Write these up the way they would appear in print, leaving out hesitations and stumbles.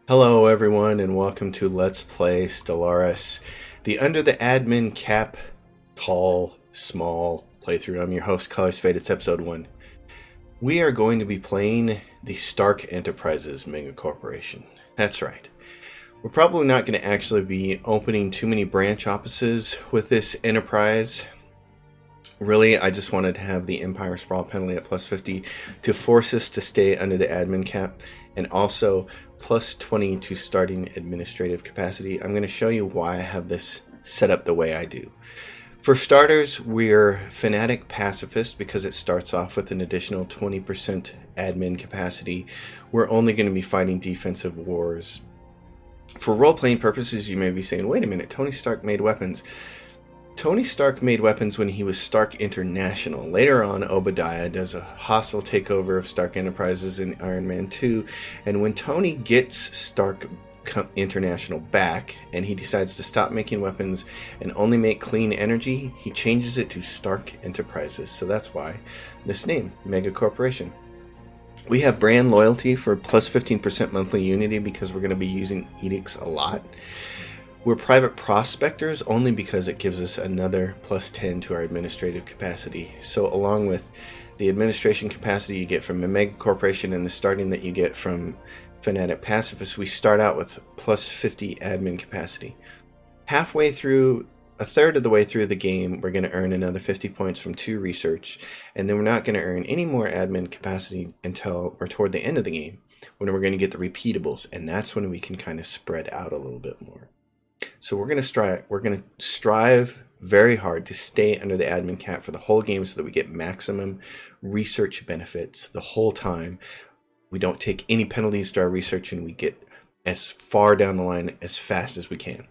Hello everyone and welcome to Let's Play Stellaris, the Under the Admin Cap, Tall, Small playthrough. I'm your host, Colors Fade. It's episode 1. We are going to be playing the Stark Enterprises Mega Corporation. That's right. We're probably not going to actually be opening too many branch offices with this enterprise. Really, I just wanted to have the Empire Sprawl penalty at plus 50 to force us to stay under the admin cap, and also plus 20 to starting administrative capacity. I'm going to show you why I have this set up the way I do. For starters, we're Fanatic Pacifist because it starts off with an additional 20% admin capacity. We're only going to be fighting defensive wars. For role-playing purposes, you may be saying, wait a minute, Tony Stark made weapons. Tony Stark made weapons when he was Stark International. Later on, Obadiah does a hostile takeover of Stark Enterprises in Iron Man 2, and when Tony gets Stark International back, and he decides to stop making weapons and only make clean energy, he changes it to Stark Enterprises. So that's why this name, Mega Corporation. We have brand loyalty for plus 15% monthly unity because we're going to be using edicts a lot. We're private prospectors only because it gives us another plus 10 to our administrative capacity. So along with the administration capacity you get from a mega corporation and the starting that you get from Fanatic Pacifists, we start out with plus 50 admin capacity. Halfway through, a third of the way through the game, we're going to earn another 50 points from 2 research, and then we're not going to earn any more admin capacity until we're toward the end of the game, when we're going to get the repeatables, and that's when we can kind of spread out a little bit more. So we're going to strive very hard to stay under the admin cap for the whole game so that we get maximum research benefits the whole time. We don't take any penalties to our research, and we get as far down the line as fast as we can.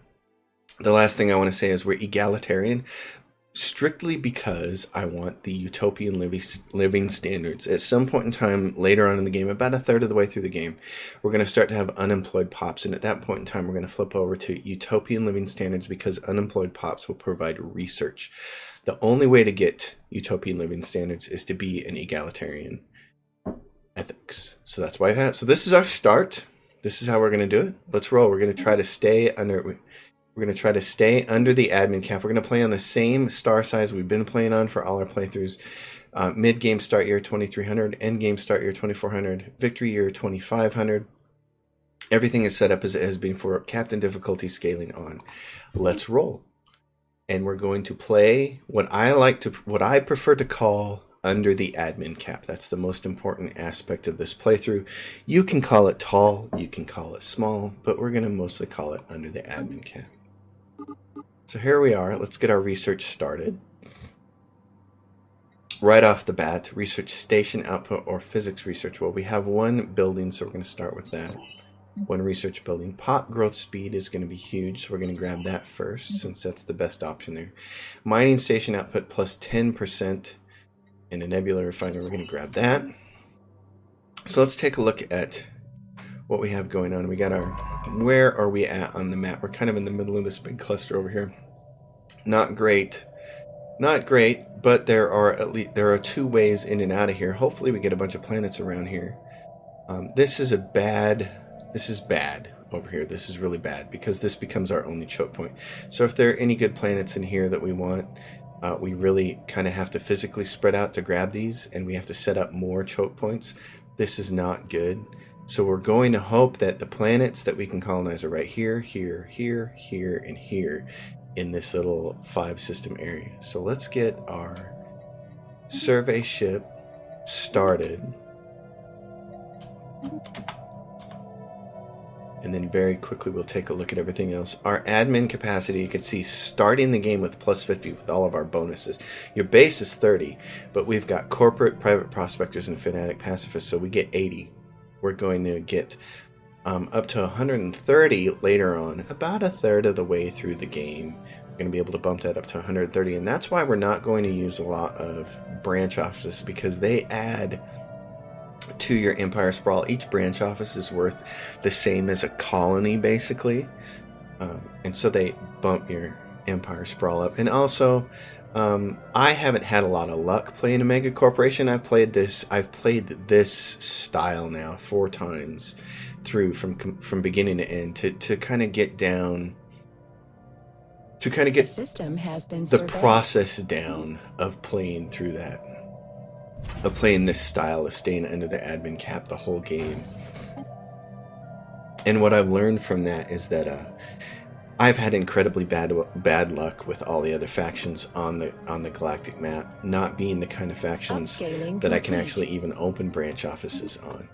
The last thing I want to say is we're egalitarian, strictly because I want the utopian living standards. At some point in time later on in the game, about a third of the way through the game, we're going to start to have unemployed pops, and at that point in time we're going to flip over to utopian living standards because unemployed pops will provide research. The only way to get utopian living standards is to be an egalitarian ethics. So that's why I have. So this is our start. This is how we're going to do it. Let's roll. We're going to try to stay under. We're going to try to stay under the admin cap. We're going to play on the same star size we've been playing on for all our playthroughs. Mid-game start year 2300, end-game start year 2400, victory year 2500. Everything is set up as it has been for captain difficulty scaling on. Let's roll. And we're going to play what I prefer to call under the admin cap. That's the most important aspect of this playthrough. You can call it tall, you can call it small, but we're going to mostly call it under the admin cap. So here we are. Let's get our research started. Right off the bat, research station output or physics research. Well, we have one building, so we're going to start with that. One research building. Pop growth speed is going to be huge, so we're going to grab that first since that's the best option there. Mining station output plus 10% in a nebula refinery. We're going to grab that. So let's take a look at what we have going on. We got our, where are we at on the map? We're kind of in the middle of this big cluster over here. Not great, but there are 2 ways in and out of here. Hopefully we get a bunch of planets around here. This is bad over here. This is really bad because this becomes our only choke point. So if there are any good planets in here that we want, we really kind of have to physically spread out to grab these, and we have to set up more choke points. This is not good. So we're going to hope that the planets that we can colonize are right here, here, here, here, and here in this little 5-system area. So let's get our survey ship started. And then very quickly we'll take a look at everything else. Our admin capacity, you can see starting the game with plus 50 with all of our bonuses. Your base is 30, but we've got corporate, private prospectors, and fanatic pacifists, so we get 80. We're going to get up to 130 later on, about a third of the way through the game. We're going to be able to bump that up to 130, and that's why we're not going to use a lot of branch offices, because they add to your Empire Sprawl. Each branch office is worth the same as a colony, basically, and so they bump your Empire Sprawl Up. And also, I haven't had a lot of luck playing a mega corporation. I've played this style now 4 times through from beginning to end to kind of get down. To kind of get the process down of playing through that. Of playing this style of staying under the admin cap the whole game. And what I've learned from that is that I've had incredibly bad luck with all the other factions on the galactic map not being the kind of factions that I can actually even open branch offices on,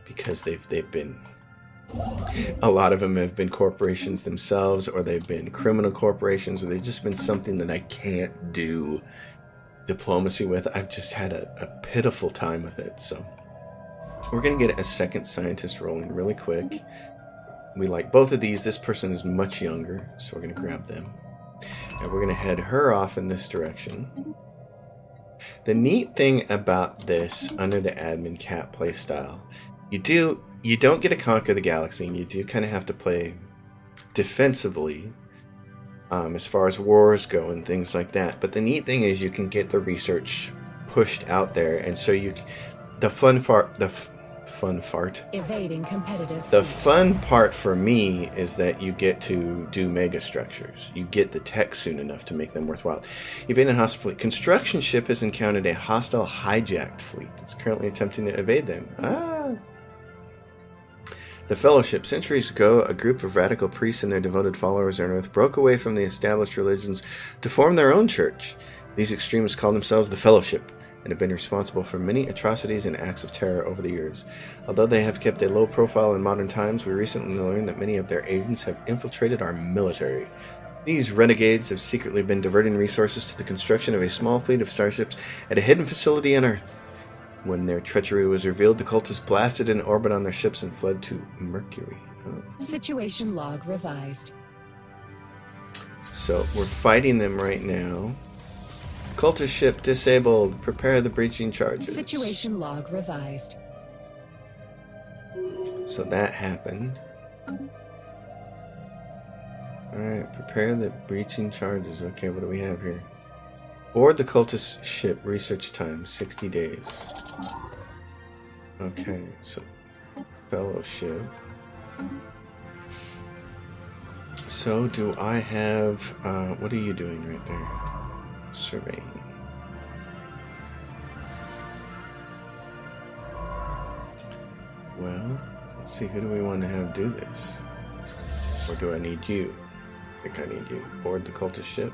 because they've been, a lot of them have been corporations themselves, or they've been criminal corporations, or they've just been something that I can't do diplomacy with. I've just had a pitiful time with it. So we're gonna get a second scientist rolling really quick. We like both of these. This person is much younger, so we're going to grab them. And we're going to head her off in this direction. The neat thing about this under the admin cap playstyle, you don't get to conquer the galaxy, and you do kind of have to play defensively as far as wars go and things like that. But the neat thing is you can get the research pushed out there, and so the fun part for me is that you get to do mega structures. You get the tech soon enough to make them worthwhile. Evade a hostile fleet. Construction ship has encountered a hostile hijacked fleet. It's currently attempting to evade them. The Fellowship. Centuries ago, a group of radical priests and their devoted followers on Earth broke away from the established religions to form their own church. These extremists call themselves the Fellowship, and have been responsible for many atrocities and acts of terror over the years. Although they have kept a low profile in modern times, we recently learned that many of their agents have infiltrated our military. These renegades have secretly been diverting resources to the construction of a small fleet of starships at a hidden facility on Earth. When their treachery was revealed, the cultists blasted in orbit on their ships and fled to Mercury. Situation log revised. So we're fighting them right now. Cultist ship disabled. Prepare the breaching charges. Situation log revised. So that happened. Alright, prepare the breaching charges. Okay, what do we have here? Board the cultist ship. Research time, 60 days. Okay, so Fellowship. So do I have... what are you doing right there? Surveying. Well, let's see, who do we want to have do this? Or do I need you? I think I need you. Board the cultist ship.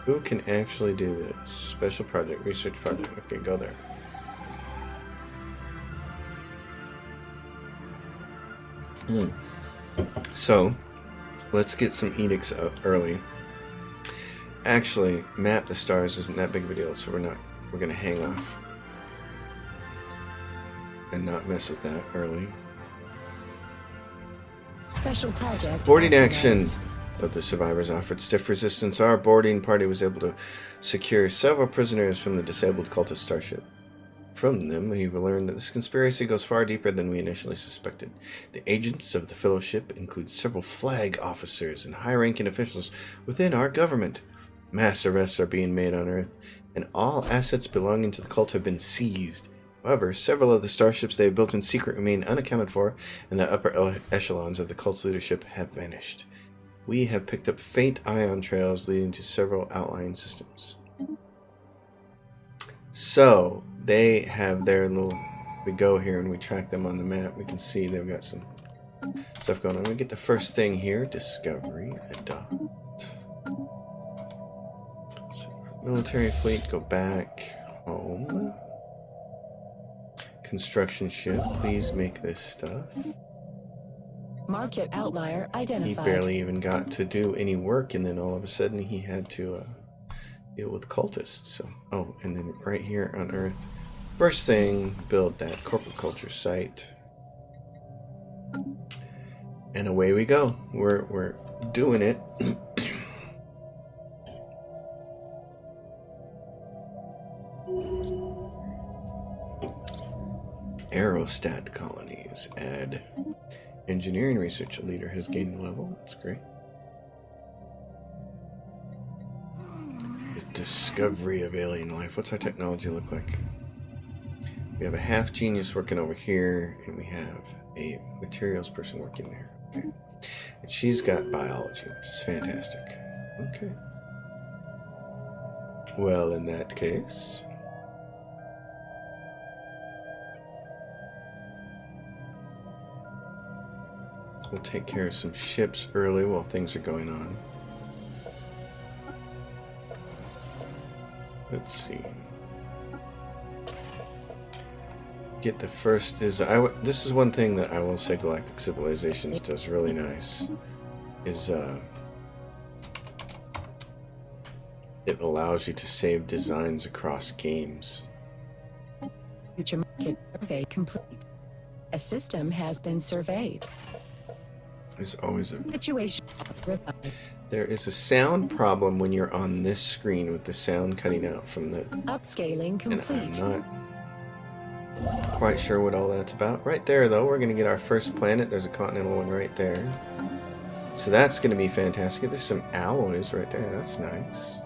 Who can actually do this? Special project, research project. Okay, go there. So, let's get some edicts up early. Actually, map the stars isn't that big of a deal, so we're gonna hang off and not mess with that early. Special project. Boarding action. Though the survivors offered stiff resistance, our boarding party was able to secure several prisoners from the disabled cultist starship. From them, we learned that this conspiracy goes far deeper than we initially suspected. The agents of the Fellowship include several flag officers and high-ranking officials within our government. Mass arrests are being made on Earth, and all assets belonging to the cult have been seized. However, several of the starships they have built in secret remain unaccounted for, and the upper echelons of the cult's leadership have vanished. We have picked up faint ion trails leading to several outlying systems. So, they have their little... We go here and we track them on the map. We can see they've got some stuff going on. We get the first thing here. Discovery. Adopt. So, military fleet, go back home. Construction ship, please make this stuff. Market outlier identified. He barely even got to do any work, and then all of a sudden he had to deal with cultists. So, oh, and then right here on Earth, first thing, build that corporate culture site, and away we go. We're doing it. Aerostat colonies. Add Engineering research leader has gained a level. That's great. The discovery of alien life. What's our technology look like? We have a half genius working over here, and we have a materials person working there. Okay. And she's got biology, which is fantastic. Okay. Well, in that case, we'll take care of some ships early while things are going on. Let's see. Get the first design. This is one thing that I will say Galactic Civilizations does really nice. Is it allows you to save designs across games. Future market survey complete. A system has been surveyed. There's always a Situation revived. There is a sound problem when you're on this screen with the sound cutting out from the. Upscaling And complete. I'm not quite sure what all that's about. Right there, though, we're going to get our first planet. There's a continental one right there. So that's going to be fantastic. There's some alloys right there. That's nice.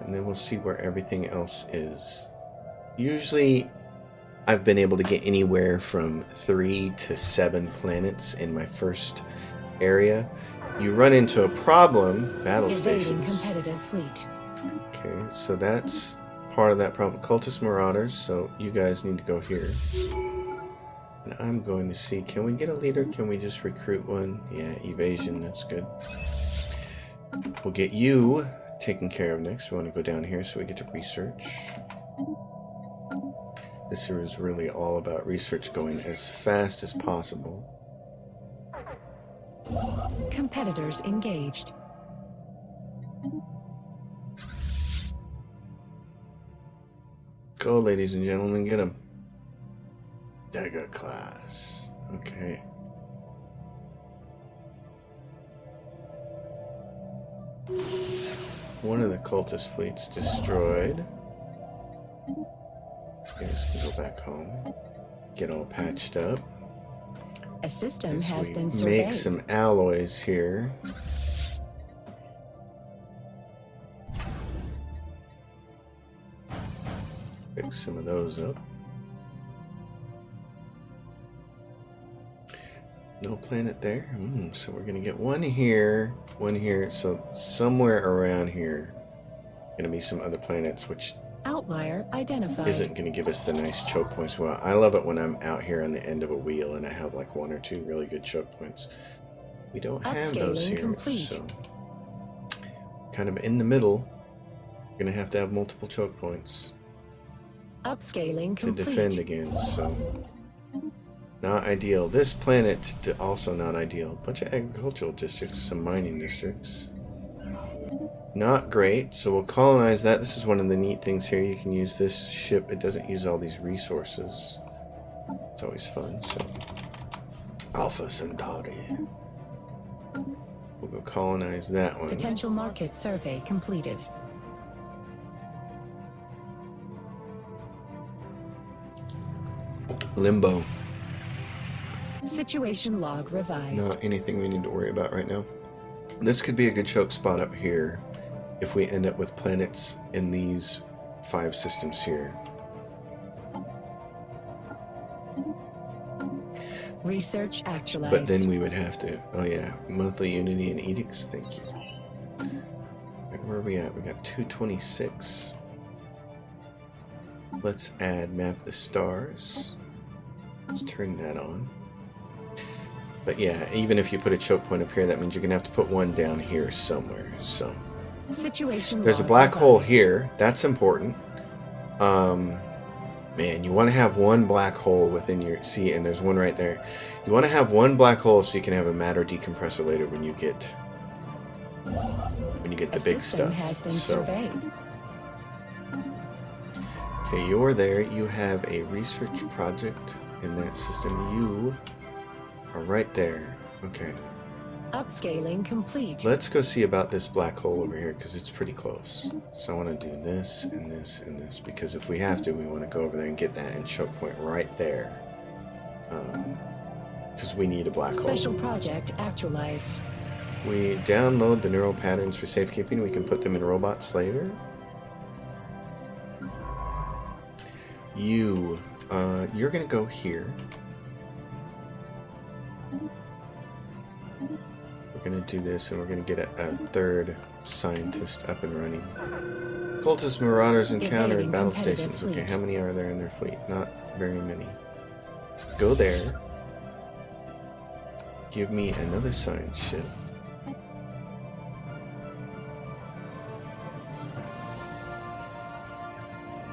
And then we'll see where everything else is. Usually, I've been able to get anywhere from 3 to 7 planets in my first area. You run into a problem, battle Evading stations. competitive fleet. Okay, so that's part of that problem. Cultist Marauders, so you guys need to go here. And I'm going to see, can we get a leader? Can we just recruit one? Yeah, evasion, that's good. We'll get you taken care of next. We want to go down here so we get to research. This is really all about research going as fast as possible. Competitors engaged. Go, ladies and gentlemen, get them. Dagger class. Okay. One of the cultist fleets destroyed. You guys can go back home. Get all patched up. A system As has we been surveyed. make some alloys here. Pick some of those up. No planet there. So we're gonna get one here, one here. So somewhere around here, gonna be some other planets, which Outlier identified. isn't gonna give us the nice choke points. Well, I love it when I'm out here on the end of a wheel and I have like 1 or 2 really good choke points. We don't have those Upscaling here, complete. so kind of in the middle. We're gonna have to have multiple choke points Upscaling to complete. defend against. So not ideal. This planet also not ideal. Bunch of agricultural districts, some mining districts. Not great. So we'll colonize that. This is one of the neat things here. You can use this ship. It doesn't use all these resources. It's always fun. So Alpha Centauri. We'll go colonize that one. Potential market survey completed. Limbo. Situation log revised. Not anything we need to worry about right now. This could be a good choke spot up here if we end up with planets in these 5 systems here. Research actualized. But then we would have to, oh yeah, monthly unity and edicts, thank you. Right, where are we at? We got 226. Let's add map the stars. Let's turn that on. But yeah, even if you put a choke point up here, that means you're going to have to put one down here somewhere. So Situation there's a log black hole revised. here. That's important. Man, you want to have one black hole within your... See, and there's one right there. You want to have one black hole so you can have a matter decompressor later when you get the A big system stuff. has been So, surveyed. okay, you're there. You have a research project in that system. You are right there. Okay. Upscaling complete. Let's go see about this black hole over here because it's pretty close. So I want to do this and this and this because if we have to, we want to go over there and get that and choke point right there. because we need a black hole. Special project actualized. We download the neural patterns for safekeeping. We can put them in robots later. You're gonna go here. We're gonna do this, and we're gonna get a third scientist up and running. Cultist Marauders encountered at battle stations. Okay, how many are there in their fleet? Not very many. Go there. Give me another science ship.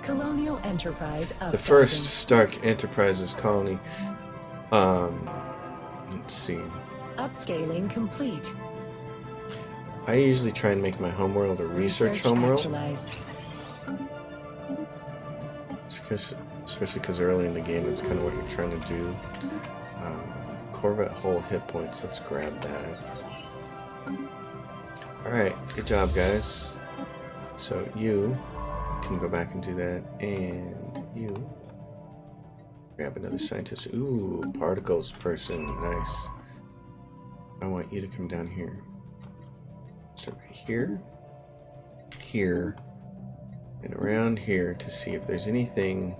Colonial Enterprise The first Stark Enterprises colony. Let's see. Upscaling complete. I usually try and make my homeworld a research homeworld. Actualized. Especially because early in the game, it's kind of what you're trying to do. Corvette hull hit points. Let's grab that. Alright, good job, guys. So you can go back and do that, and you grab another scientist. Ooh, particles person. Nice. I want you to come down here. So right here, here, and around here to see if there's anything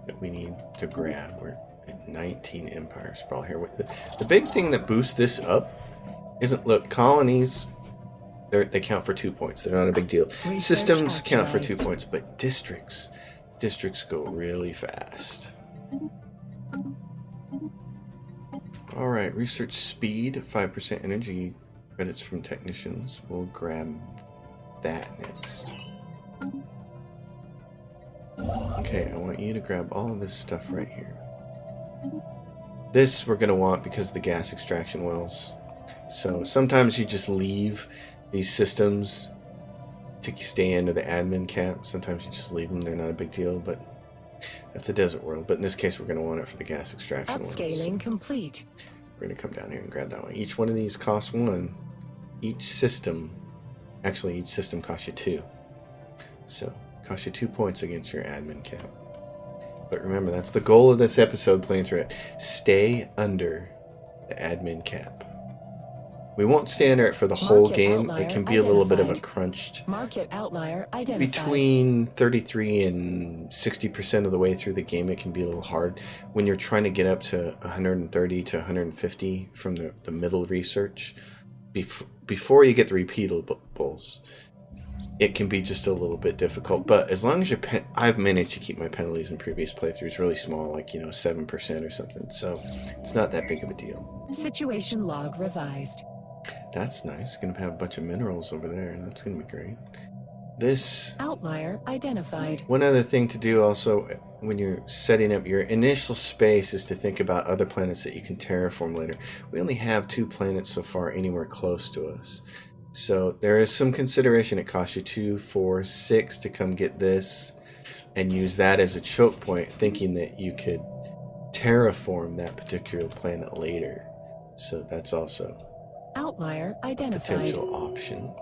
that we need to grab. We're at 19 Empire Sprawl here. The big thing that boosts this up isn't, look, colonies, they count for 2 points. They're not a big deal. Research Systems count for 2 actualized. points, but districts go really fast. Alright, research speed, 5% energy credits from technicians. We'll grab that next. Okay, I want you to grab all of this stuff right here. This we're going to want because of the gas extraction wells. So sometimes you just leave these systems to stay under the admin cap. Sometimes you just leave them, they're not a big deal, but that's a desert world. But in this case, we're going to want it for the gas extraction wells. Upscaling complete. We're going to come down here and grab that one. Each one of these costs 1. Each system costs you 2. So, it costs you 2 points against your admin cap. But remember, that's the goal of this episode playing through it. Stay under the admin cap. We won't stay under it for the whole Market game. outlier It can be a little bit of a identified. crunched. Market outlier identified. Between 33 and 60% of the way through the game, it can be a little hard. When you're trying to get up to 130 to 150 from the middle research, before you get the repeatables, it can be just a little bit difficult. But as long as I've managed to keep my penalties in previous playthroughs really small, like 7% or something. So it's not that big of a deal. Situation log revised. That's nice. Going to have a bunch of minerals over there. That's going to be great. This Outlier identified. one other thing to do also when you're setting up your initial space is to think about other planets that you can terraform later. We only have 2 planets so far anywhere close to us. So there is some consideration. It costs you 2, 4, 6 to come get this and use that as a choke point, thinking that you could terraform that particular planet later. So that's also Outlier a identified. potential option.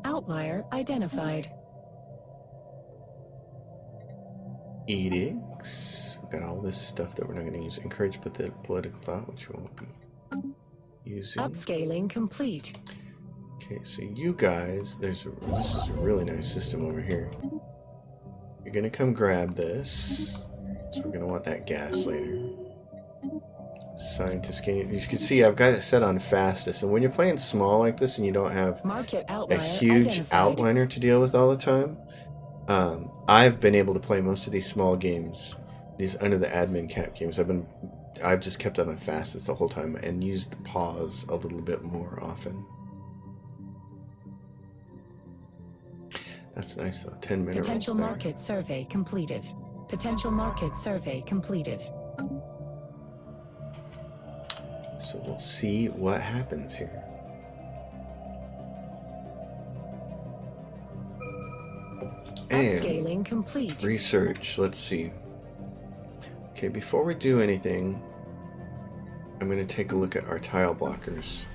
Outlier identified. Edicts. We've got all this stuff that we're not going to use. Encourage political thought, which we won't be using. Upscaling complete. Okay, so you guys, this is a really nice system over here. You're going to come grab this. So we're going to want that gas later. Scientist gain. You can see I've got it set on fastest. And when you're playing small like this and you don't have Market a outlier huge identified. outliner to deal with all the time, I've been able to play most of these small games, these under the admin cap games. I've just kept it on fastest the whole time and used the pause a little bit more often. That's nice though. 10 minerals Potential there. market survey completed. Potential market survey completed. So we'll see what happens here. And Upscaling complete. research, let's see. Okay, before we do anything, I'm going to take a look at our tile blockers.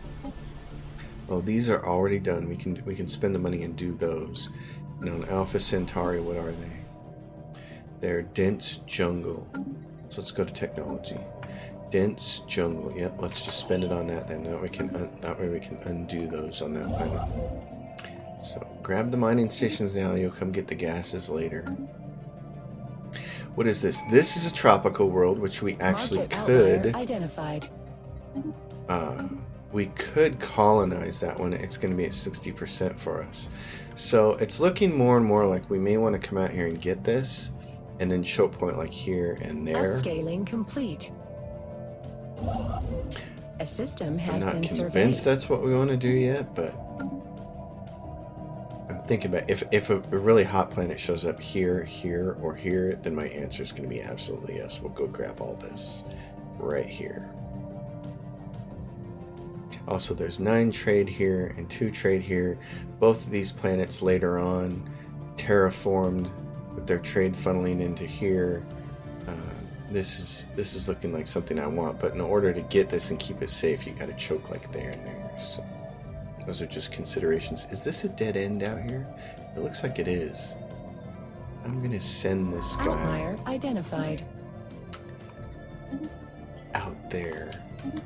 Oh, these are already done. We can spend the money and do those. And on Alpha Centauri, what are they? They're dense jungle. So let's go to technology. Dense jungle. Yep, let's just spend it on that then. That way we can undo those on that planet. So grab the mining stations now. You'll come get the gases later. What is this? This is a tropical world, which we actually could. Identified. We could colonize that one. It's going to be at 60% for us. So it's looking more and more like we may want to come out here and get this, and then choke point like here and there. Upscaling complete. A system has I'm been not surveyed. convinced that's what we want to do yet, but I'm thinking about if a really hot planet shows up here, here, or here, then my answer is going to be absolutely yes. We'll go grab all this right here. Also, there's 9 trade here and 2 trade here. Both of these planets later on terraformed with their trade funneling into here. This is looking like something I want, but in order to get this and keep it safe, you got to choke like there and there. So those are just considerations. Is this a dead end out here? It looks like it is. I'm gonna send this guy Outlier identified. out there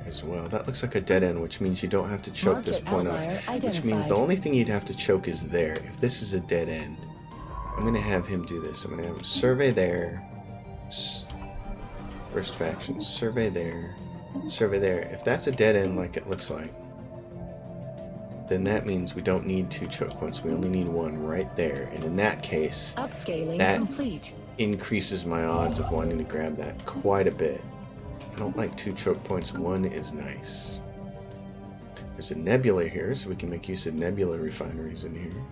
as well. That looks like a dead end, which means you don't have to choke this point out. Which means the only thing you'd have to choke is there. If this is a dead end, I'm gonna have him do this. I'm gonna have him survey there. First faction, survey there, survey there. If that's a dead end like it looks like, then that means we don't need 2 choke points. We only need 1 right there. And in that case, Upscaling that complete. increases my odds of wanting to grab that quite a bit. I don't like 2 choke points. 1 is nice. There's a nebula here, so we can make use of nebula refineries in here.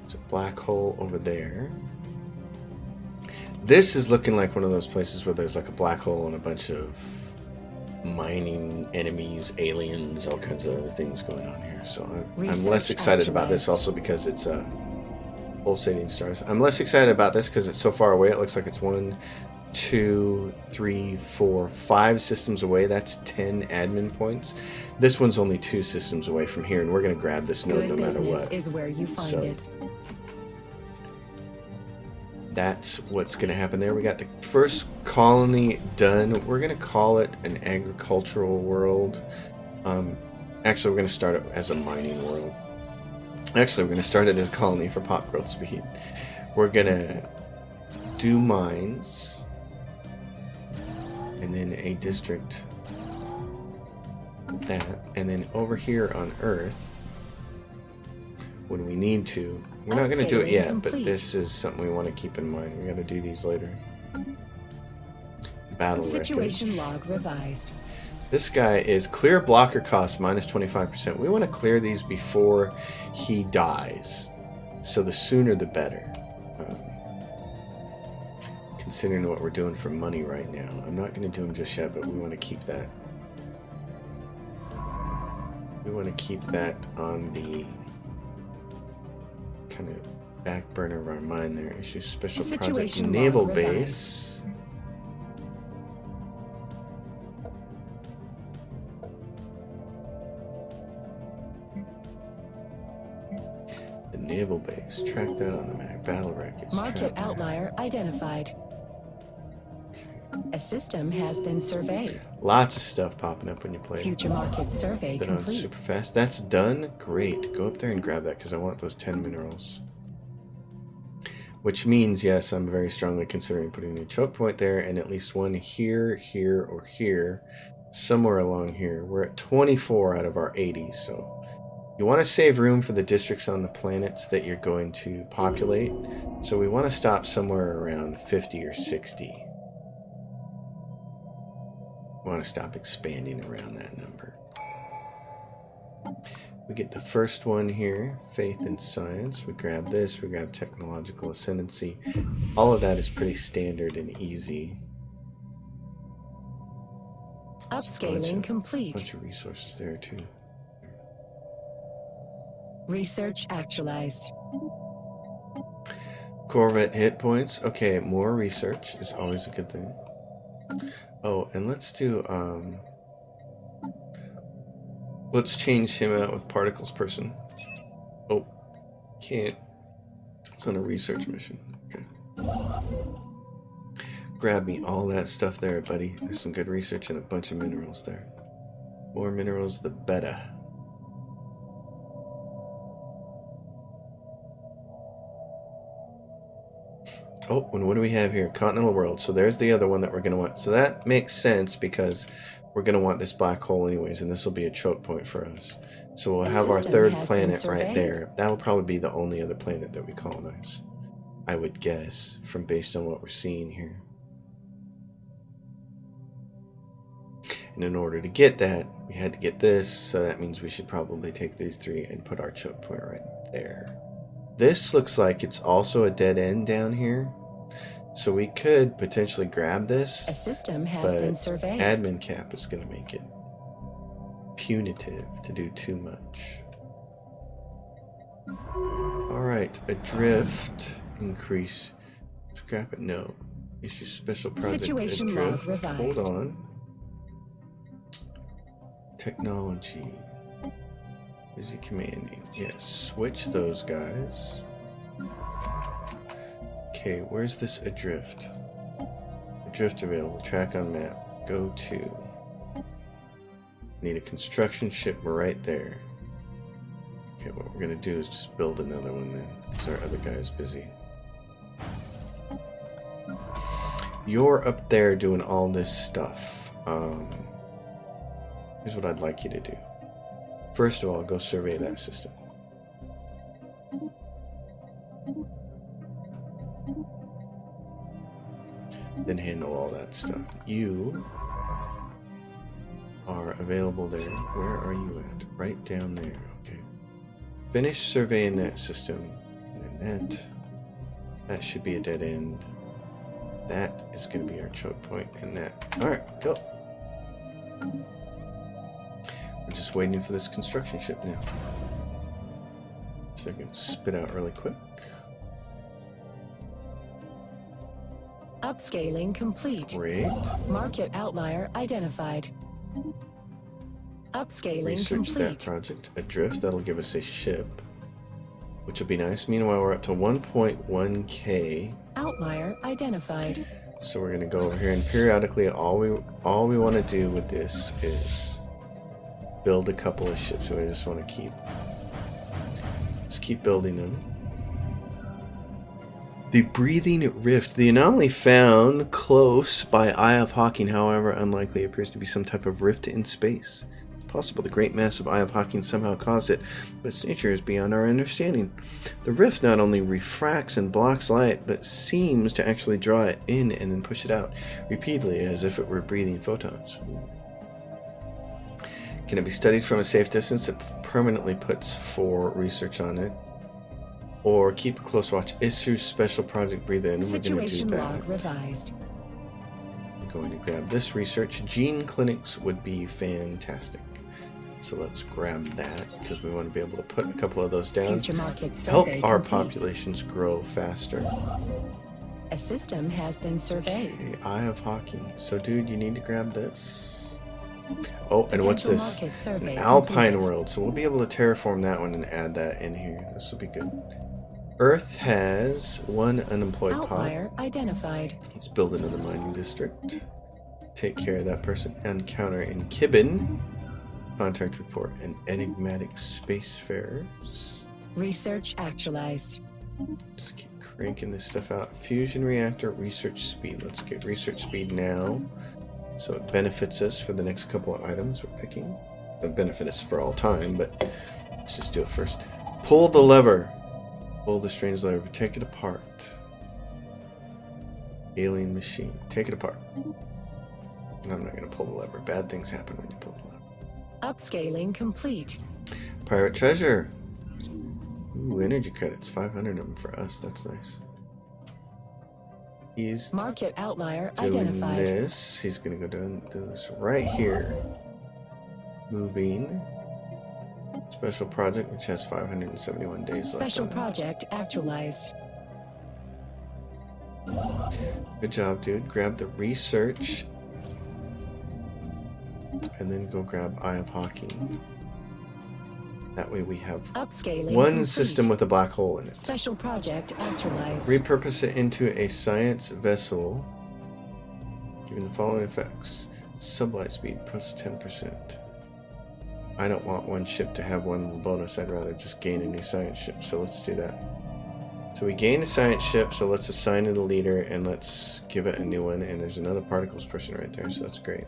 There's a black hole over there. This is looking like one of those places where there's like a black hole and a bunch of mining enemies, aliens, all kinds of other things going on here. So I'm less excited about this also because it's pulsating stars. I'm less excited about this because it's so far away. It looks like it's 1, 2, 3, 4, 5 systems away. That's 10 admin points. This one's only 2 systems away from here, and we're going to grab this node no matter what. Is where you find it. That's what's going to happen there. We got the first colony done. We're going to call it an agricultural world. Actually, we're going to start it as a mining world. Actually, we're going to start it as a colony for pop growth speed. We're going to do mines. And then a district. That. And then over here on Earth, when we need to, we're not going to do it yet, but this is something we want to keep in mind. We got to do these later. Battle Situation wreckage. log revised. This guy is clear blocker cost minus 25%. We want to clear these before he dies. So the sooner the better. Considering what we're doing for money right now. I'm not going to do him just yet, but we want to keep that. We want to keep that on the kind of back burner of our mind there. Issue special project naval base. The naval base. Track that on the map. Battle wreckage. Market outlier identified. A system has been surveyed. Lots of stuff popping up when you play. Future market survey Then on complete. super fast. That's done. Great. Go up there and grab that because I want those 10 minerals. Which means, yes, I'm very strongly considering putting a choke point there and at least one here, here, or here. Somewhere along here. We're at 24 out of our 80, so you want to save room for the districts on the planets that you're going to populate. So we want to stop somewhere around 50 or 60. We want to stop expanding around that number. We get the first one here, faith and science. We grab this, we grab technological ascendancy. All of that is pretty standard and easy. Upscaling complete. Bunch of resources there too. Research actualized. Corvette hit points. Okay, more research is always a good thing. Oh, and let's do let's change him out with particles person. Oh, can't. It's on a research mission. Okay. grab me all that stuff there, buddy. There's some good research and a bunch of minerals there. More minerals, the better. Oh, and what do we have here? Continental world. So there's the other one that we're going to want. So that makes sense because we're going to want this black hole anyways, and this will be a choke point for us. So we'll have our third planet right there. That'll probably be the only other planet that we colonize, I would guess, from based on what we're seeing here. And in order to get that, we had to get this, so that means we should probably take these three and put our choke point right there. This looks like it's also a dead end down here, so we could potentially grab this. A system has been surveyed. Admin cap is going to make it punitive to do too much. Alright, adrift, increase, scrap it, no. Issue special project Situation adrift, log revised. hold on. Technology. Is he commanding? Yes, switch those guys. Okay, where's this adrift? Adrift available, track on map, go to. Need a construction ship right there. Okay, what we're gonna do is just build another one then, because our other guy's busy. You're up there doing all this stuff. Here's what I'd like you to do. First of all, go survey that system. Then handle all that stuff. You are available there. Where are you at? Right down there. Okay. Finish surveying that system. And then that should be a dead end. That is going to be our choke point. And that. Alright, go. We're just waiting for this construction ship now. So they're going to spit out really quick. Upscaling complete. Great. Market outlier identified. Upscaling Research complete. that project. Adrift, that'll give us a ship, which will be nice. Meanwhile, we're up to 1.1k. Outlier identified. So we're going to go over here, and periodically all we want to do with this is build a couple of ships. So we just want to keep building them. The breathing rift. The anomaly found close by Eye of Hawking, however unlikely, appears to be some type of rift in space. It's possible the great mass of Eye of Hawking somehow caused it, but its nature is beyond our understanding. The rift not only refracts and blocks light, but seems to actually draw it in and then push it out repeatedly as if it were breathing photons. Can it be studied from a safe distance? It permanently puts 4 research on it. Or keep a close watch. Issue special project breathe in. We're going to do that. Log revised. I'm going to grab this research. Gene clinics would be fantastic. So let's grab that because we want to be able to put a couple of those down. Future market Help survey our complete. populations grow faster. A system has been surveyed. Okay, Eye of Hawking. So dude, you need to grab this. Oh, and what's this? An Alpine world. So we'll be able to terraform that one and add that in here. This will be good. Earth has 1 unemployed Outlier pop. identified. Let's build another mining district. Take care of that person. Encounter in Kibben. Contact report and enigmatic spacefarers. Research actualized. Just keep cranking this stuff out. Fusion reactor research speed. Let's get research speed now. So it benefits us for the next couple of items we're picking. It'll benefit us for all time, but let's just do it first. Pull the lever. Pull the strange lever. Take it apart. Alien machine. Take it apart. And I'm not going to pull the lever. Bad things happen when you pull the lever. Upscaling complete. Pirate treasure. Ooh, energy credits. 500 of them for us. That's nice. He's Market outlier doing identified. this. He's going to go down and do this right here. Moving. Special project, which has 571 days left. Special on it. project actualized. Good job, dude. Grab the research. And then go grab Eye of Hawking. That way we have Upscaling one complete. system with a black hole in it. Special project actualized. Repurpose it into a science vessel Given the following effects. Sublight speed plus 10%. I don't want one ship to have one bonus. I'd rather just gain a new science ship. So let's do that. So we gained a science ship, so let's assign it a leader and let's give it a new one. And there's another particles person right there, so that's great.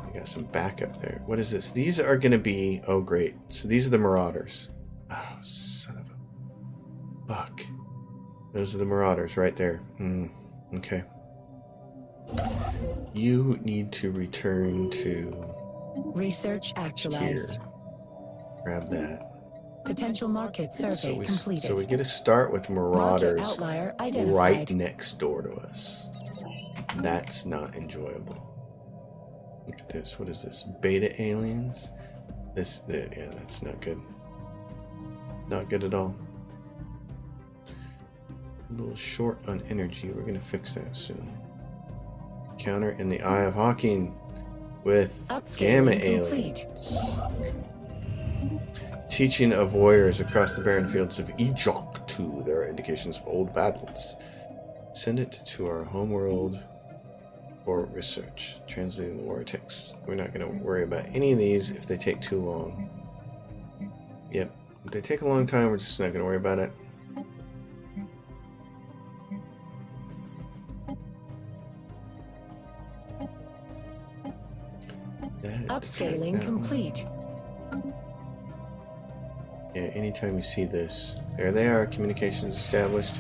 We got some backup there. What is this? These are going to be... Oh, great. So these are the Marauders. Oh, son of a... Buck. Those are the Marauders right there. Okay. You need to return to... Research actualized. Here. Grab that. Potential market survey completed. So we get to start with Marauders outlier identified. Right next door to us. That's not enjoyable. Look at this. What is this? Beta aliens? Yeah, that's not good. Not good at all. A little short on energy. We're going to fix that soon. Counter in the Eye of Hawking with Gamma aliens. Teaching of warriors across the barren fields of Ejok 2. There are indications of old battles. Send it to our homeworld for research. Translating the war text. We're not going to worry about any of these if they take too long. Yep. If they take a long time, we're just not going to worry about it. Upscaling complete. Yeah, anytime you see this, there they are, communications established.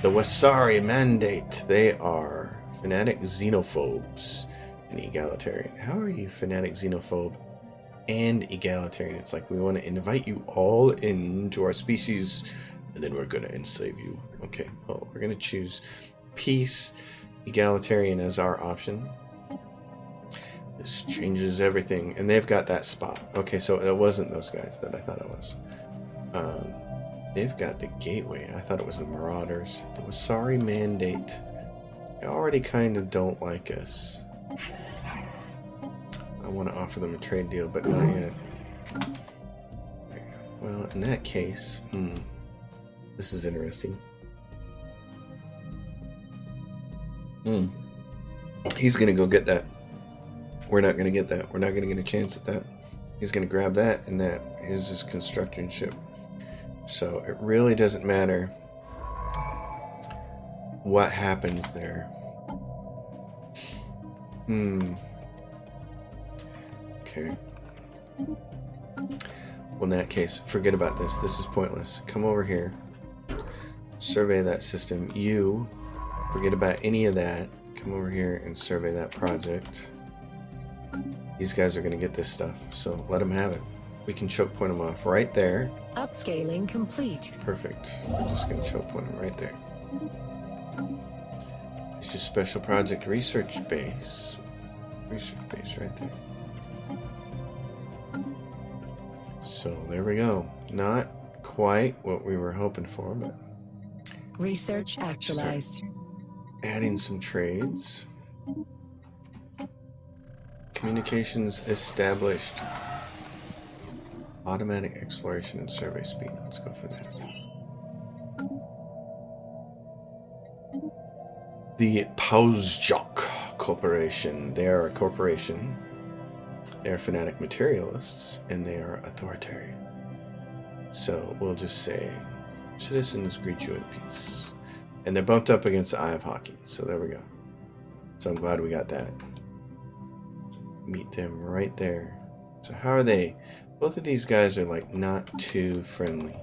The Wasari Mandate, they are fanatic xenophobes and egalitarian. How are you fanatic xenophobe and egalitarian? It's like we want to invite you all into our species and then we're going to enslave you. Okay, well, we're going to choose peace, egalitarian as our option. This changes everything. And they've got that spot. Okay, so it wasn't those guys that I thought it was. They've got the gateway. I thought it was the Marauders. The Wasari Mandate. They already kind of don't like us. I want to offer them a trade deal, but not yet. Well, in that case, this is interesting. He's going to go get that. We're not going to get that. We're not going to get a chance at that. He's going to grab that, and that is his construction ship. So it really doesn't matter what happens there. Okay. Well, in that case, forget about this. This is pointless. Come over here. Survey that system. You, forget about any of that. Come over here and survey that project. These guys are going to get this stuff, so let them have it. We can choke point them off right there. Upscaling complete. Perfect. We're just going to choke point them right there. It's just special project research base. Research base right there. So there we go. Not quite what we were hoping for, but research actualized. Adding some trades. Communications established. Automatic exploration and survey speed. Let's go for that. The Pauzjok Corporation. They are a corporation. They are fanatic materialists, and they are authoritarian. So we'll just say, citizens greet you in peace. And they're bumped up against the Eye of Hawking. So there we go. So I'm glad we got that. Meet them right there. So how are they? Both of these guys are like not too friendly.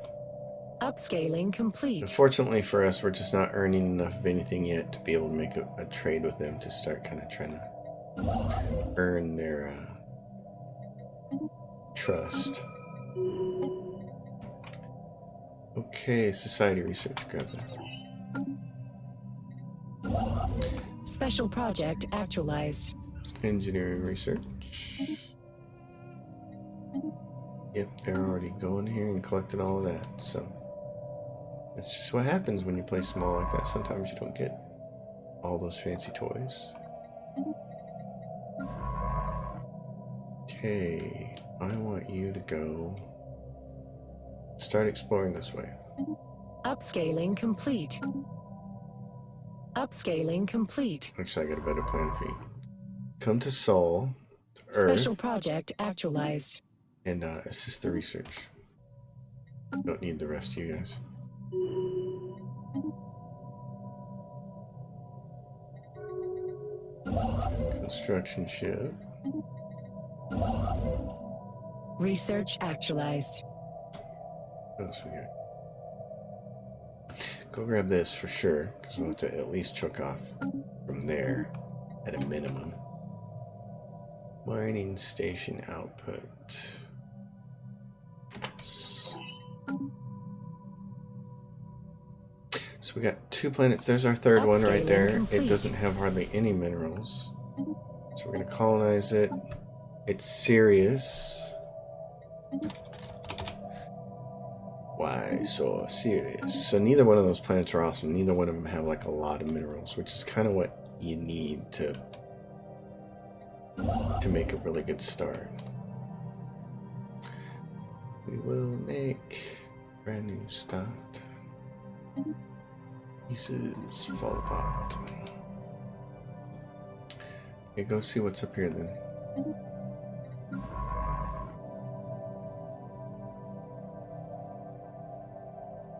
Upscaling complete. Unfortunately for us, we're just not earning enough of anything yet to be able to make a trade with them to start kind of trying to earn their trust. Okay, society research, grab that. Special project actualized. Engineering research. Yep, they're already going here and collecting all of that, so that's just what happens when you play small like that. Sometimes you don't get all those fancy toys. Okay, I want you to go start exploring this way. Upscaling complete. Upscaling complete. Actually, I got a better plan for you. Come to Sol, to Earth, Special project actualized. and assist the research. Don't need the rest of you guys. Construction ship. Research actualized. What else we got? Go grab this for sure, because we'll have to at least chuck off from there at a minimum. Mining station output. Yes. So we got 2 planets. There's our third one right there. It doesn't have hardly any minerals. So we're going to colonize it. It's serious. Why so serious? So neither one of those planets are awesome. Neither one of them have like a lot of minerals, which is kind of what you need to make a really good start. We will make a brand new start. Pieces fall apart. Okay, go see what's up here then.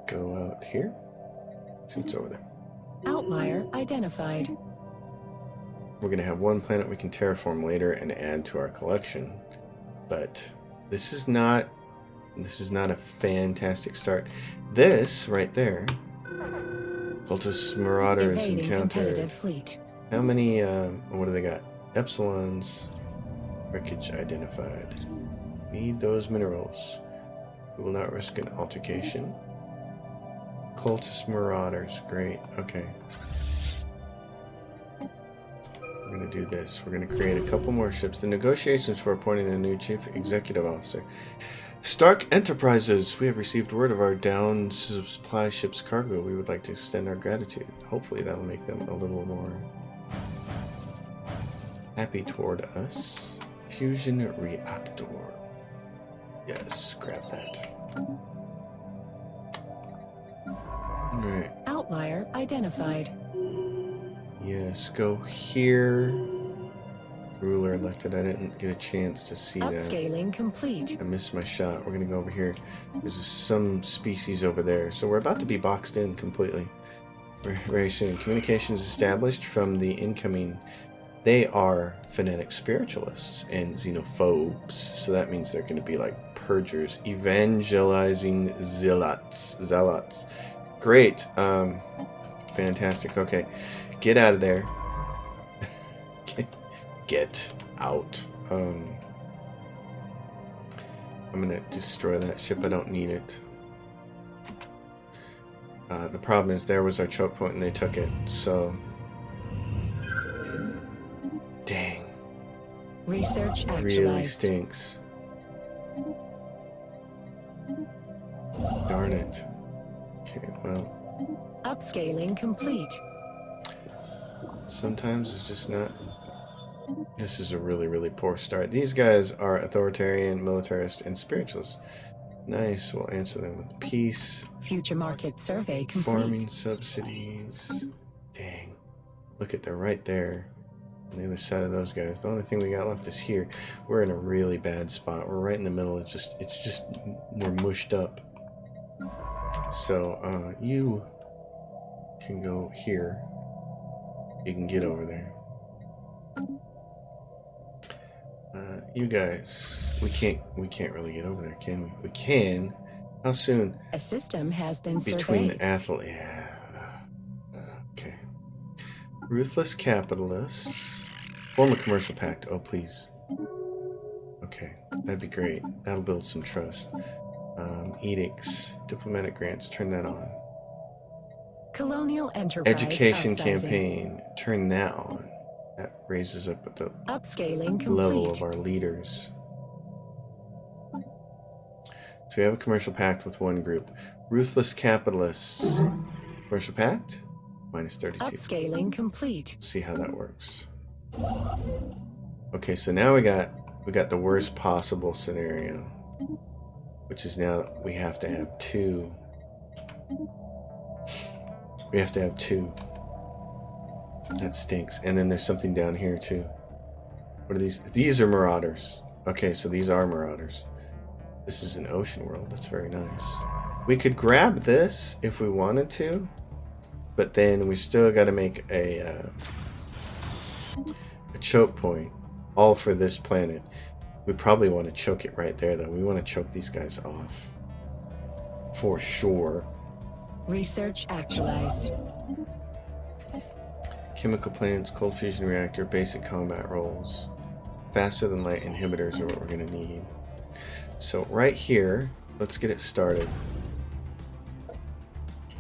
Go out here. See what's over there. Outlier identified. We're going to have one planet we can terraform later and add to our collection. But this is not a fantastic start. This right there. Cultist Marauders Evading encounter. competitive fleet. How many what do they got? Epsilons. Wreckage identified. Need those minerals. We will not risk an altercation. Cultist Marauders. Great. Okay. We're going to do this. We're going to create a couple more ships. The negotiations for appointing a new chief executive officer. Stark Enterprises. We have received word of our down supply ship's cargo. We would like to extend our gratitude. Hopefully that'll make them a little more happy toward us. Fusion reactor. Yes, grab that. Alright. Outlier identified. Yes, go here. Ruler elected. I didn't get a chance to see that. Upscaling complete. I missed my shot. We're going to go over here. There's some species over there. So we're about to be boxed in completely. Very soon. Communications established from the incoming. They are phonetic spiritualists and xenophobes. So that means they're going to be like purgers. Evangelizing zealots. Great. Fantastic. Okay. Get out of there. Get out. I'm gonna destroy that ship. I don't need it. The problem is there was our choke point and they took it. So, dang. Research actualized. Really stinks. Darn it. Okay, well. Upscaling complete. Sometimes it's just not. This is a really, really poor start. These guys are authoritarian, militarist, and spiritualists. Nice. We'll answer them with peace. Future market survey complete. Farming subsidies. Dang. Look at, they're right there. On the other side of those guys. The only thing we got left is here. We're in a really bad spot. We're right in the middle. It's just we're mushed up. So, you can go here. You can get over there. You guys, we can't really get over there, can we? We can. How soon? A system has been Between surveyed. the athlete. Yeah. Okay. Ruthless capitalists. Form a commercial pact. Oh, please. Okay, that'd be great. That'll build some trust. Edicts, diplomatic grants. Turn that on. Colonial enterprise. Education upsizing. campaign. Turn that on. That raises up at the Upscaling complete. level of our leaders. So we have a commercial pact with one group. Ruthless capitalists. Commercial pact? Minus 32. Upscaling complete. See how that works. Okay, so now we got the worst possible scenario, which is now we have to have two. We have to have two. That stinks. And then there's something down here too. What are these? These are Marauders. Okay, so these are Marauders. This is an ocean world. That's very nice. We could grab this if we wanted to, but then we still got to make a choke point, all for this planet. We probably want to choke it right there, though. We want to choke these guys off. For sure. Research actualized. Chemical plants, cold fusion reactor, basic combat roles. Faster than light inhibitors are what we're going to need. So right here, let's get it started.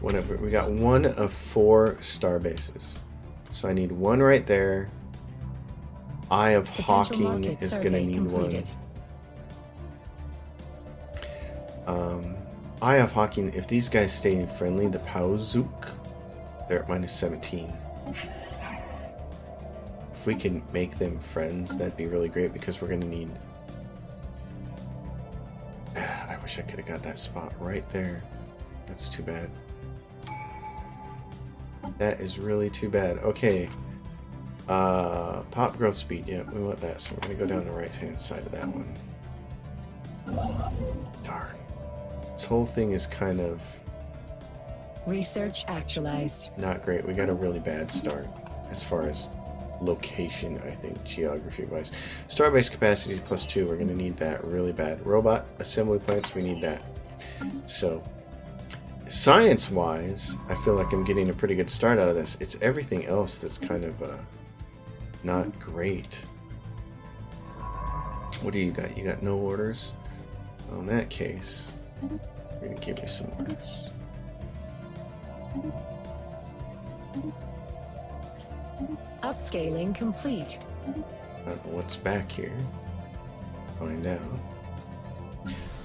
We got 1 of 4 star bases. So I need 1 right there. Eye of Hawking is going to need completed. 1. Eye of Hawking, if these guys stay friendly, the Pauzuk, they're at -17. If we can make them friends, that'd be really great, because we're going to need... I wish I could have got that spot right there. That's too bad. That is really too bad. Okay. Pop growth speed. Yeah, we want that. So we're going to go down the right-hand side of that one. Darn. This whole thing is kind of... Research actualized. Not great. We got a really bad start as far as location, I think, geography-wise. Starbase capacity +2. We're going to need that really bad. Robot assembly plants, we need that. So, science-wise, I feel like I'm getting a pretty good start out of this. It's everything else that's kind of not great. What do you got? You got no orders? Well, in that case, you're going to give me some orders. Upscaling complete. I don't know what's back here. Find out.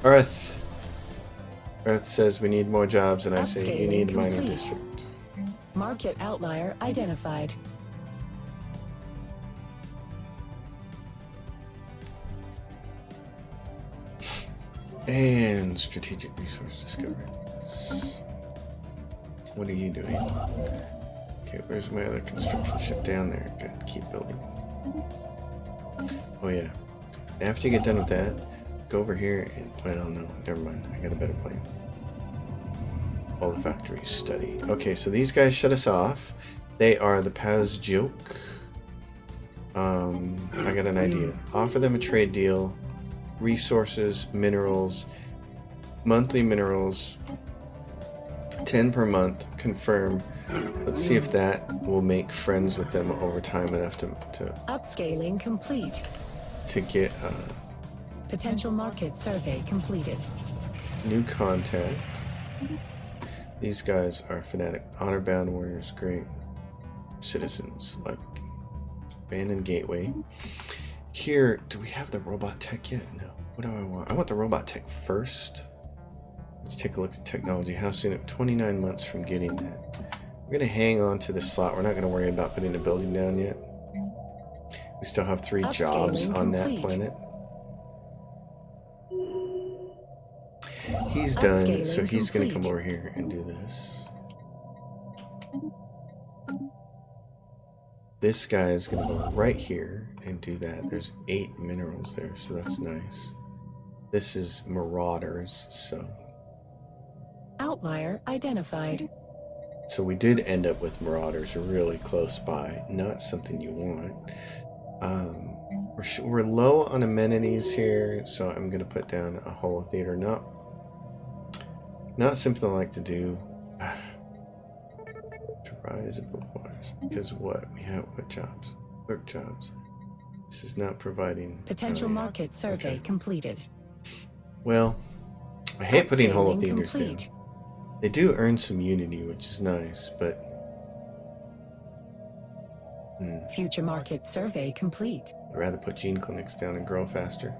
Earth. Earth says we need more jobs, and I say you need a minor district. Market outlier identified. And strategic resource discovery. What are you doing? Okay, where's my other construction ship? Down there. Good, keep building. Oh yeah. After you get done with that, go over here and... Well, no, never mind. I got a better plan. All the factories study. Okay, so these guys shut us off. They are the Paz Joke. I got an idea. Offer them a trade deal. Resources, minerals, monthly minerals, 10 per month, confirm. Let's see if that will make friends with them over time enough to upscaling complete. To get potential market survey completed. New contact. These guys are fanatic. Honor-bound warriors, great. Citizens, like abandoned gateway. Here, do we have the robot tech yet? No. What do I want? I want the robot tech first. Let's take a look at technology. How soon? 29 months from getting that. We're going to hang on to this slot. We're not going to worry about putting a building down yet. We still have 3 jobs on that planet. He's done, so he's going to come over here and do this. This guy is going to go right here and do that. There's 8 minerals there, so that's nice. This is Marauders, so... Outlier identified. So we did end up with Marauders really close by. Not something you want. We're low on amenities here, so I'm going to put down a holo theater. Not something I like to do. To rise above waters. Because what? We have what jobs? Clerk jobs. This is not providing... Potential market survey completed. Well, I hate putting holo theaters down. They do earn some unity, which is nice, but... Future market survey complete. I'd rather put gene clinics down and grow faster.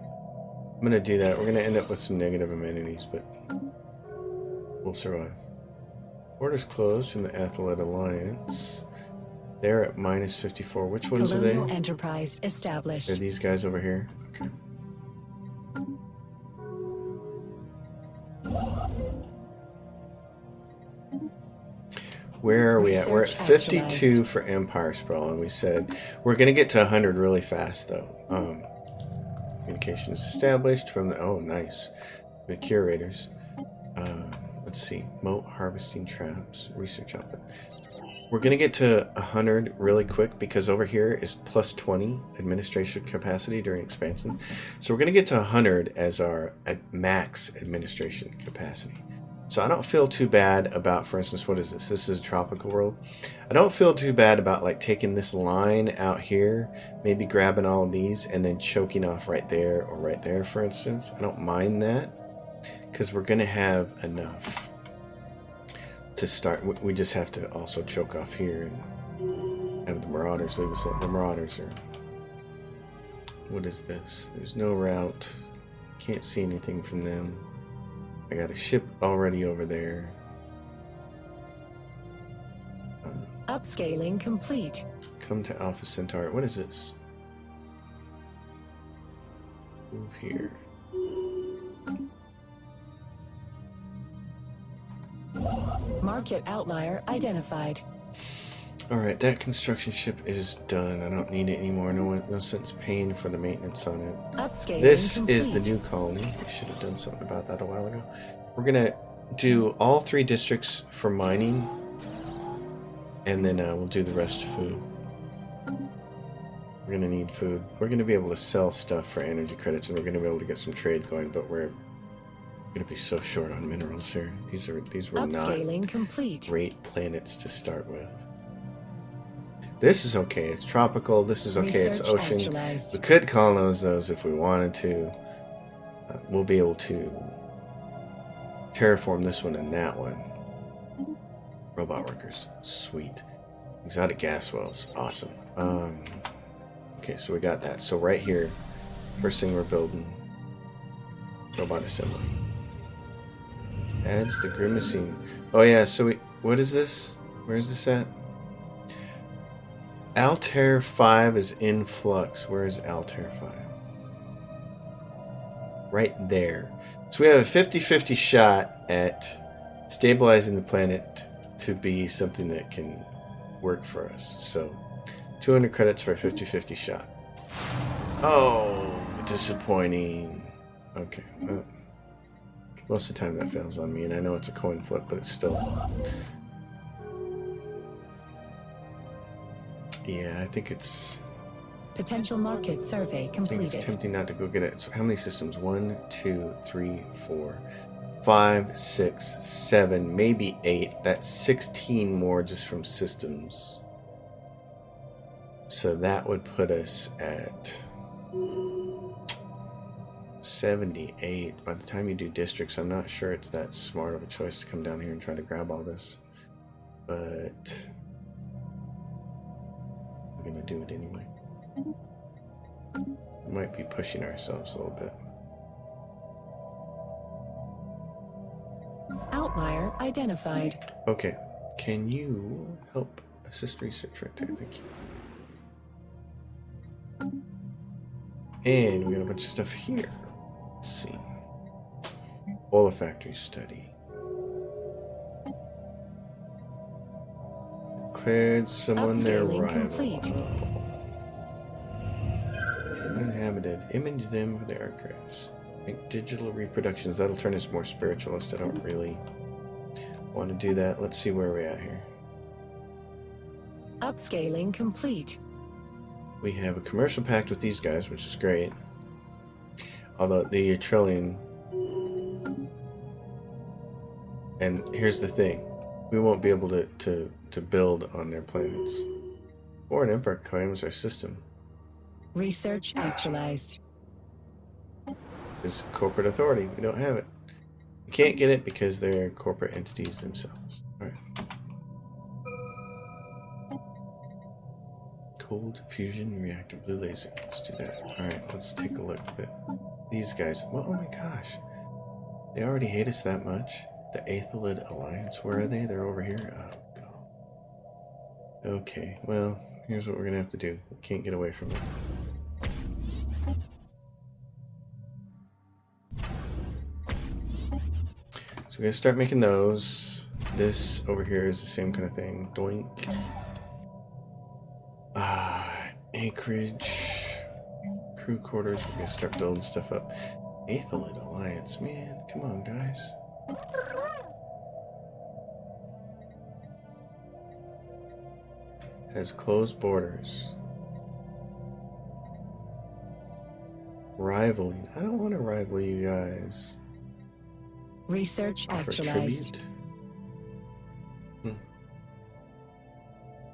I'm going to do that. We're going to end up with some negative amenities, but we'll survive. Borders closed from the Athlete Alliance. They're at -54. Which ones are they? Colonial Enterprise established. They're these guys over here. Okay. Where are we at? We're at Research 52 actualized. for Empire Sprawl, and we said we're going to get to 100 really fast, though. Communications established from the... Oh, nice. The curators. Let's see. Moat harvesting traps. Research output. We're going to get to 100 really quick because over here is plus 20 administration capacity during expansion. So we're going to get to 100 as our max administration capacity. So I don't feel too bad about, for instance, what is this? This is a tropical world. I don't feel too bad about like taking this line out here, maybe grabbing all of these and then choking off right there or right there, for instance. I don't mind that because we're going to have enough to start. We just have to also choke off here and have the Marauders leave us alone. The Marauders are... What is this? There's no route. Can't see anything from them. I got a ship already over there. Upscaling complete. Come to Alpha Centauri. What is this? Move here. Market outlier identified. Alright, that construction ship is done. I don't need it anymore. No sense paying for the maintenance on it. Upscaling This complete. is the new colony. I should have done something about that a while ago. We're going to do all 3 districts for mining, and then we'll do the rest of food. We're going to need food. We're going to be able to sell stuff for energy credits, and we're going to be able to get some trade going, but we're going to be so short on minerals here. These were Upscaling not complete. great planets to start with. This is okay. It's tropical. This is okay. It's Research ocean. actualized. We could colonize those if we wanted to. We'll be able to terraform this one and that one. Robot workers. Sweet. Exotic gas wells. Awesome. Okay, so we got that. So right here, first thing we're building, robot assembly. Adds the grimacing. Oh yeah, so what is this? Where's this at? Altair 5 is in flux. Where is Altair 5? Right there. So we have a 50-50 shot at stabilizing the planet to be something that can work for us. So 200 credits for a 50-50 shot. Oh, disappointing. Okay. Well, most of the time that fails on me, and I know it's a coin flip, but it's still... Yeah, I think it's... Potential market survey I think completed. it's tempting not to go get it. So how many systems? 1, 2, 3, 4, 5, 6, 7, maybe 8. That's 16 more just from systems. So that would put us at 78. By the time you do districts, I'm not sure it's that smart of a choice to come down here and try to grab all this. But we're going to do it anyway. We might be pushing ourselves a little bit. Outlier identified. Okay, can you help assist research right there? Thank you. And we got a bunch of stuff here. Let's see. Olfactory study. Declared someone their Upscaling rival. complete. Uninhabited. Image them for the archives. Make digital reproductions. That'll turn us more spiritualist. I don't really want to do that. Let's see where we're at here. Upscaling complete. We have a commercial pact with these guys, which is great. Although the Trillion... And here's the thing. We won't be able to build on their planets. Or an Emperor claims our system. Research actualized. It's corporate authority. We don't have it. We can't get it because they're corporate entities themselves. Alright. Cold fusion reactor blue laser. Let's do that. Alright, let's take a look at these guys. Well, oh my gosh. They already hate us that much. The Aethelid Alliance. Where are they? They're over here. Oh, God. Okay, well, here's what we're going to have to do. We can't get away from it. So we're going to start making those. this over here is the same kind of thing. Doink. Anchorage. Crew quarters. We're gonna start building stuff up. Aethelid Alliance, man. Come on, guys. Has closed borders. Rivaling. I don't want to rival you guys. Research Offers actualized. tribute.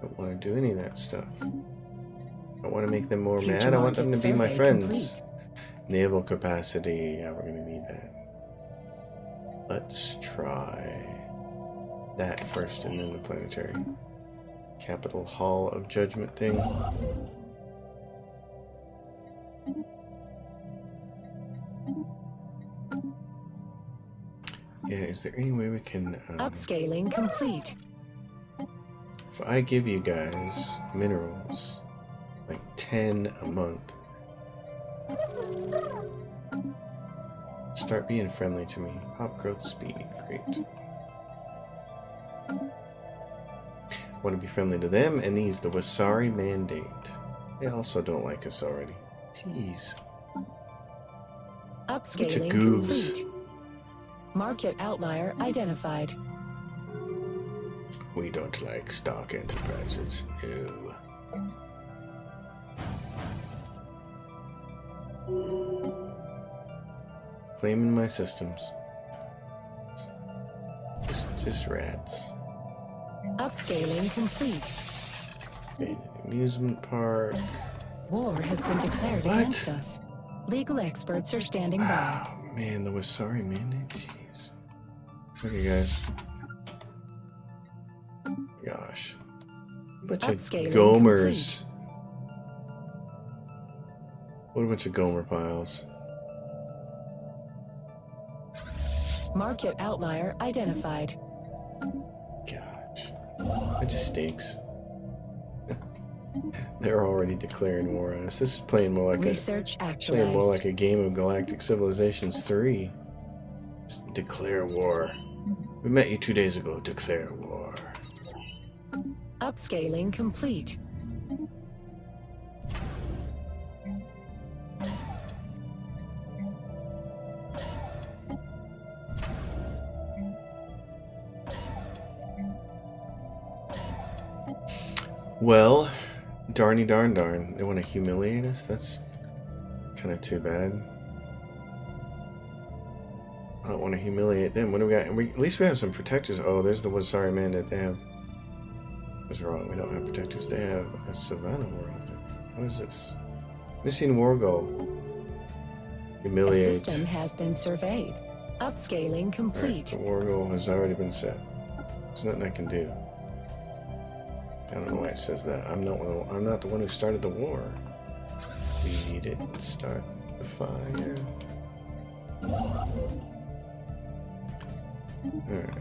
Don't want to do any of that stuff. I want to make them more Future mad. I want them to market be my survey friends. complete. Naval capacity. Yeah, we're going to need that. Let's try that first and then the planetary. Capital Hall of Judgment thing. Yeah, is there any way we can... Upscaling complete. if I give you guys minerals, like 10 a month, start being friendly to me. Pop growth speed, great. Want to be friendly to them, and these, the Wasari Mandate. They also don't like us already. Jeez. Upscaling goobs. complete. Market outlier identified. We don't like Stark Enterprises, no. Claiming my systems. Just rats. Upscaling complete. Okay, amusement park. War has been declared What? against us. Legal experts are standing by. Oh man, the Wasari Mandate, jeez. Okay guys. Gosh. Bunch of Upscaling Gomers. What a bunch of Gomer piles. Market outlier identified. Gosh. It just stinks. They're already declaring war on us. This is playing more like Research playing actualized. more like a game of Galactic Civilizations 3. Just declare war. We met you 2 days ago. Declare war. Upscaling complete. Well, darny darn. They want to humiliate us? That's kind of too bad. I don't want to humiliate them. What do we got? At least we have some protectors. Oh, there's the Wasari Mandate. They have... I was wrong. We don't have protectors. They have a Savannah world. What is this? Missing war goal. A Humiliate. system has been surveyed. Upscaling Alright, complete. the war goal has already been set. There's nothing I can do. I don't know why it says that. I'm not the one who started the war. We didn't start the fire. Alright.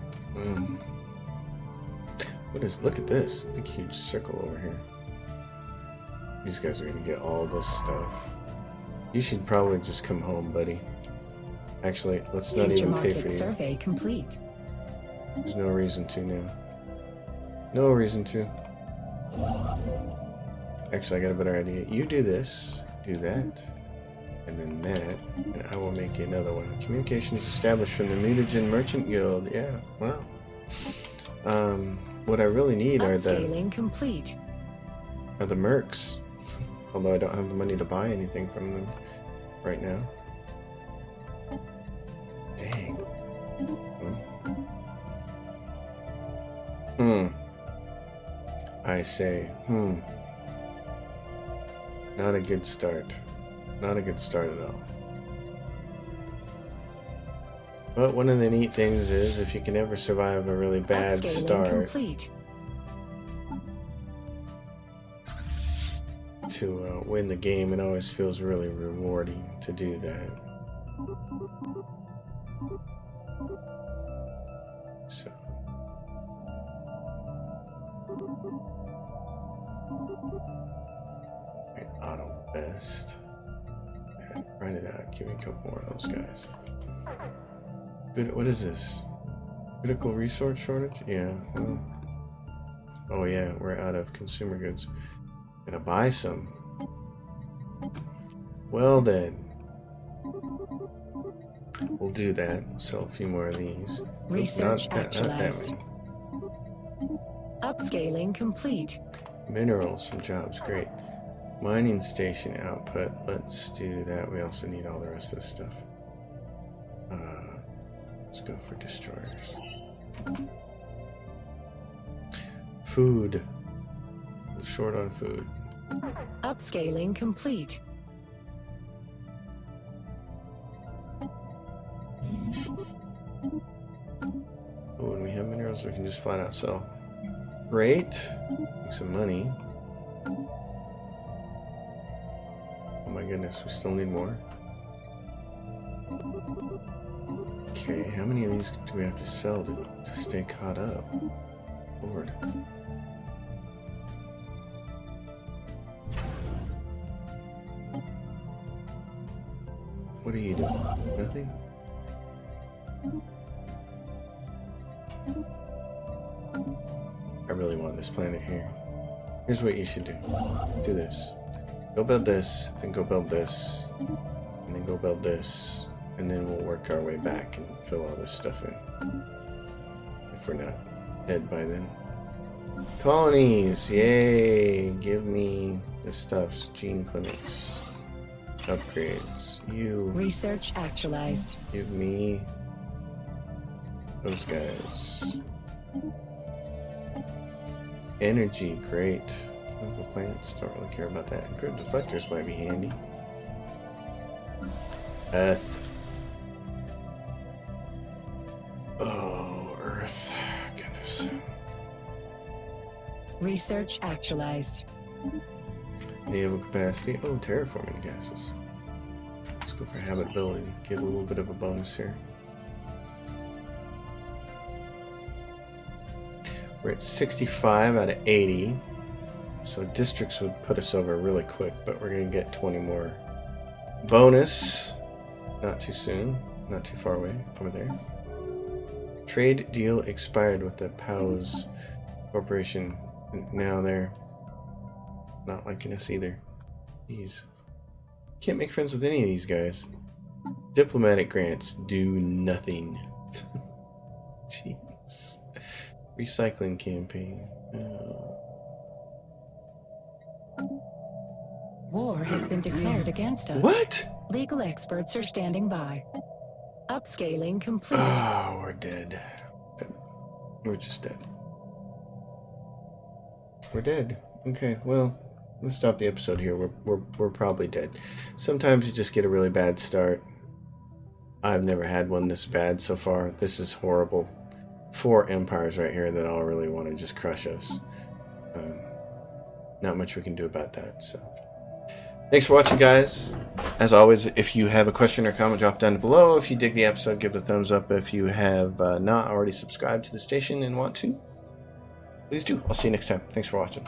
What is... Look at this. Big huge circle over here. These guys are gonna get all this stuff. You should probably just come home, buddy. Actually, let's not Future even pay market for you. survey complete. There's no reason to now. No reason to. Actually, I got a better idea. You do this, do that, and then that, and I will make you another one. Communications established from the Mutagen Merchant Guild. Yeah, wow. What I really need are Upscaling complete. the mercs. Although I don't have the money to buy anything from them right now. Dang. I say, not a good start. Not a good start at all. But one of the neat things is, if you can ever survive a really bad Upscaling start complete. to win the game, it always feels really rewarding to do that. So. Right, auto best. And write it out. Give me a couple more of those guys. Good. What is this? Critical resource shortage? Yeah. Well, oh yeah, we're out of consumer goods. Gotta buy some. Well then. We'll do that. We'll sell a few more of these. Research Not that actualized. many. Upscaling complete. Minerals from jobs, great. Mining station output, let's do that. We also need all the rest of this stuff. Let's go for destroyers. Food. We're short on food. Upscaling complete. Oh, when we have minerals, we can just flat out sell. Great. Make some money. Oh my goodness, we still need more. Okay, how many of these do we have to sell to stay caught up? Lord. What are you doing? Nothing? I really want this planet here. Here's what you should do. Do this. Go build this, then go build this, and then go build this, and then we'll work our way back and fill all this stuff in. If we're not dead by then. Colonies! Yay! Give me the stuffs. Gene clinics. Upgrades. You. Research actualized. Give me those guys. Energy, great. Local planets, don't really care about that. Improved deflectors might be handy. Earth. Oh, Earth. Goodness. Research actualized. Naval capacity. Oh, terraforming gases. Let's go for habitability. Get a little bit of a bonus here. We're at 65 out of 80. So districts would put us over really quick, but we're going to get 20 more. Bonus. Not too soon. Not too far away. Over there. Trade deal expired with the POWs Corporation. Now they're not liking us either. Jeez. Can't make friends with any of these guys. Diplomatic grants do nothing. Jeez. Recycling campaign. War has been declared against us. What? Legal experts are standing by. Upscaling complete. Oh, we're dead. We're just dead. We're dead. Okay, well, let's stop the episode here. We're probably dead. Sometimes you just get a really bad start. I've never had one this bad so far. This is horrible. 4 empires right here that all really want to just crush us. Not much we can do about that, so. Thanks for watching, guys. As always, if you have a question or comment, drop down below. If you dig the episode, give it a thumbs up. If you have not already subscribed to the station and want to, please do. I'll see you next time. Thanks for watching.